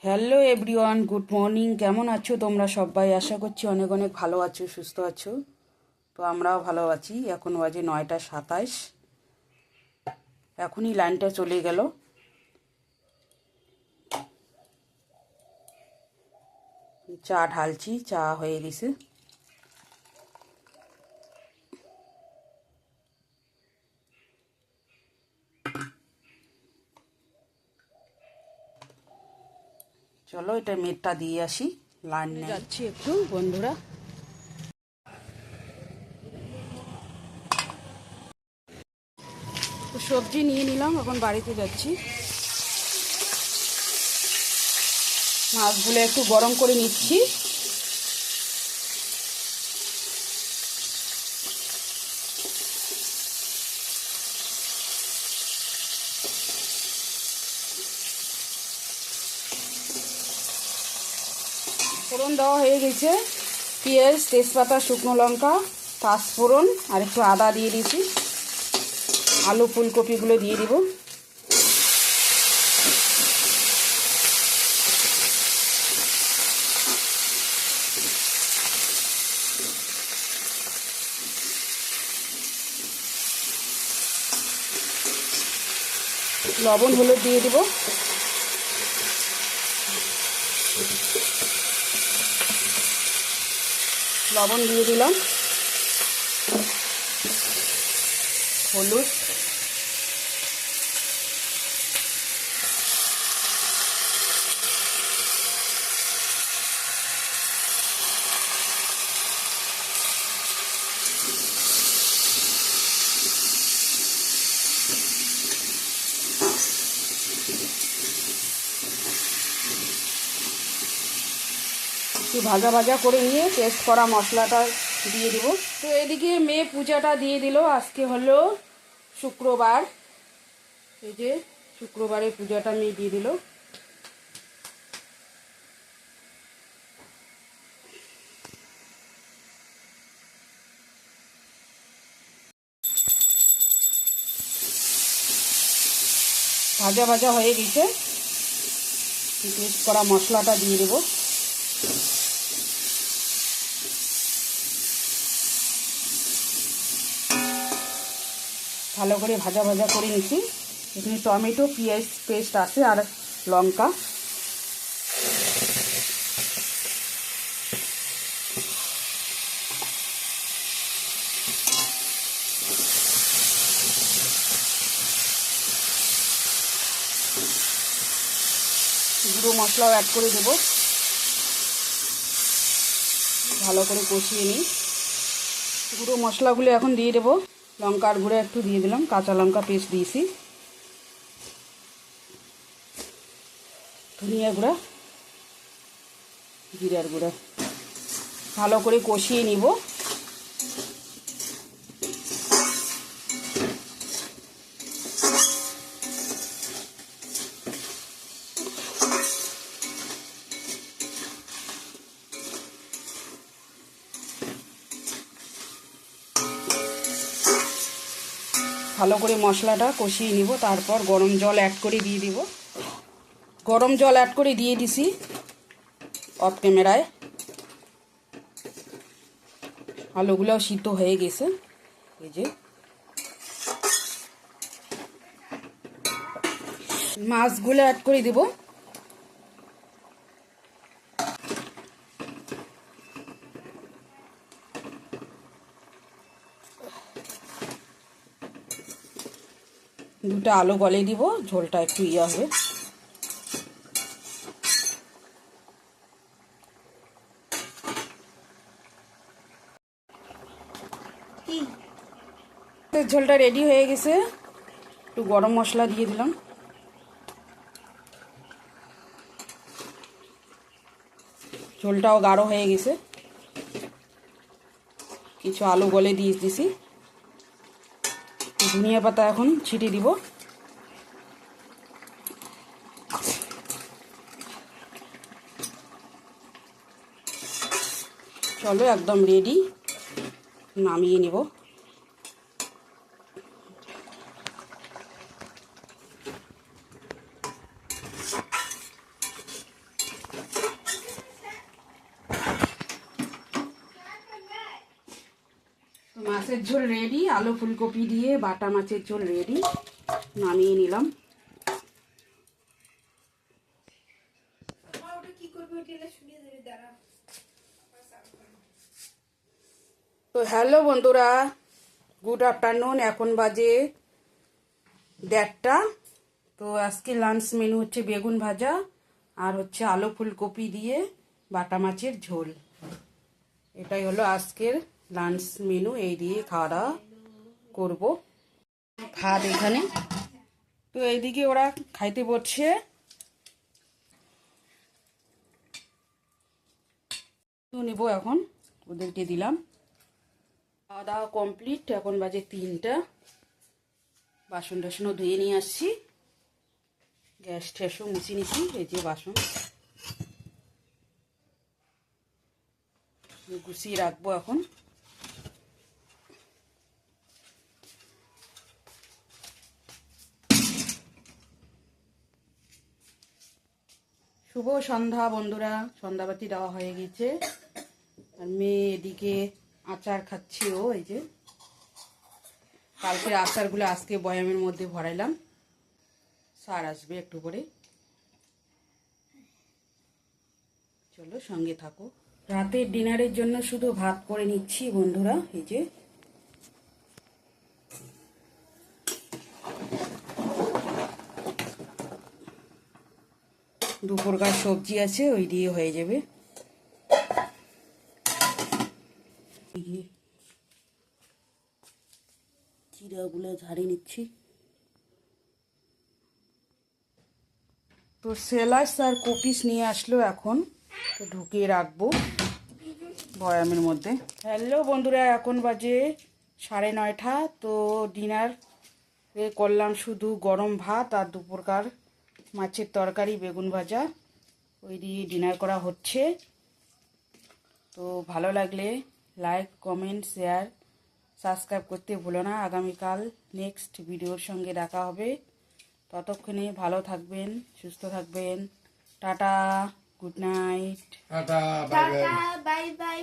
Hello everyone, good morning. কেমন আছো তোমরা সবাই? আশা করছি অনেক অনেক ভালো আছো, সুস্থ আছো। তো আমরাও ভালো আছি। এখন বাজে 9টা 27। এখনই লাইনটা চলে গেল। চা ঢালছি, চা হয়ে গেছে। চলো এটা মেটটা দিয়ে আসি। লাইন যাচ্ছি একটু বন্ধুরা। তো সবজি নিয়ে নিলাম, এখন বাড়িতে যাচ্ছি। মাছগুলো একটু গরম করে নিচ্ছি। ফোড়ন দেওয়া হয়ে গেছে। পেঁয়াজ, তেজপাতা, শুকনো লঙ্কা, পাঁচফোড়ন আর একটু আদা দিয়ে দিয়েছি। আলু ফুলকপিগুলো দিয়ে দিব। লবণ হলুদ দিয়ে দিব। লবণ দিয়ে দিলাম, হলুদ, একটু ভাজা ভাজা করে নিয়ে পেস্ট করা মশলাটা দিয়ে দিব। তো এদিকে মেয়ে পূজাটা দিয়ে দিল। আজকে হলো শুক্রবার। এই যে শুক্রবারের পূজাটা মেয়ে দিয়ে দিল। ভাজা ভাজা হয়ে গেছে। পেস্ট করা মশলাটা দিয়ে দেব। ভালো করে ভাজা ভাজা করে নিচ্ছি। এখানে টমেটো, পেঁয়াজ পেস্ট আছে আর লঙ্কা। গুঁড়ো মশলাও অ্যাড করে দেব। ভালো করে কষিয়ে নিই। গুঁড়ো মশলাগুলো এখন দিয়ে দেবো। লঙ্কার গুঁড়ো একটু দিয়ে দিলাম, কাঁচা লঙ্কা পেস্ট দিয়েছি, ধনিয়া গুঁড়া, জিরার গুঁড়া। ভালো করে কষিয়ে নিব। ভালো করে মশলাটা কষিয়ে নিব। তারপর গরম জল অ্যাড করে দিয়ে দিব। গরম জল অ্যাড করে দিয়ে দিছি অফ ক্যামেরায়। আলুগুলোও সিদ্ধ হয়ে গেছে। এই যে মাছগুলো অ্যাড করে দিব। দুটো আলু গলে দিব, ঝোলটা একটু ইয়ে হবে। ঝোলটা রেডি হয়ে গেছে। একটু গরম মশলা দিয়ে দিলাম। ঝোলটাও গাঢ় হয়ে গেছে। কিছু আলু গলে দিয়ে দিছি। ধনিয়া পাতা এখন ছিটিয়ে দিব। চলো একদম রেডি, নামিয়ে নিব। মাছের ঝোল রেডি, আলু ফুলকপি দিয়ে বাটা মাছের ঝোল রেডি, নামিয়ে নিলাম। তো হ্যালো বন্ধুরা, গুড আফটারনুন। এখন বাজে 1:30। তো আজকে লাঞ্চ মেনু হচ্ছে বেগুন ভাজা আর হচ্ছে আলু ফুলকপি দিয়ে বাটা মাছের ঝোল। এটাই হলো আজকের লাঞ্চ মেনু, এই দিয়ে খাওয়া দাওয়া করবো। ভাত এখানে, তো এইদিকে ওরা খাইতে বসছে। তো নেবো এখন, ওদেরকে দিলাম। খাওয়া দাওয়া কমপ্লিট, এখন বাজে 3টা। বাসন টাসনও ধুয়ে নিয়ে আসছি, গ্যাস ট্যাসও মুছে নিছি। এই যে বাসন গুছিয়ে রাখবো এখন। শুভ সন্ধ্যা বন্ধুরা, সন্ধ্যাবাতি দেওয়া হয়ে গেছে। আর মেয়ে এদিকে আচার খাচ্ছে। ও এই যে কালকের আচারগুলো আজকে বয়ামের মধ্যে ভরাইলাম, স্যার আসবে একটু করে। চলো সঙ্গে থাকো। রাতের ডিনারের জন্য শুধু ভাত করে নিচ্ছি বন্ধুরা। এই যে দুপুরকার সবজি আছে, ওই দিয়ে হয়ে যাবে। চিড়াগুলো ঝাড়িয়ে নিচ্ছি। তো সেলাস আর কপিস নিয়ে আসলো, এখন তো ঢুকিয়ে রাখবো বয়ামের মধ্যে। হ্যালো বন্ধুরা, এখন বাজে 9:30। তো ডিনার করলাম শুধু গরম ভাত আর দুপুরকার মাছের তরকারি বেগুন ভাজা, ওই দিয়ে ডিনার করা হচ্ছে। তো ভালো লাগলে লাইক, কমেন্ট, শেয়ার, সাবস্ক্রাইব করতে ভুলো না। আগামীকাল নেক্সট ভিডিওর সঙ্গে দেখা হবে। ততক্ষণে ভালো থাকবেন, সুস্থ থাকবেন। Tata, good night. Tata, bye bye.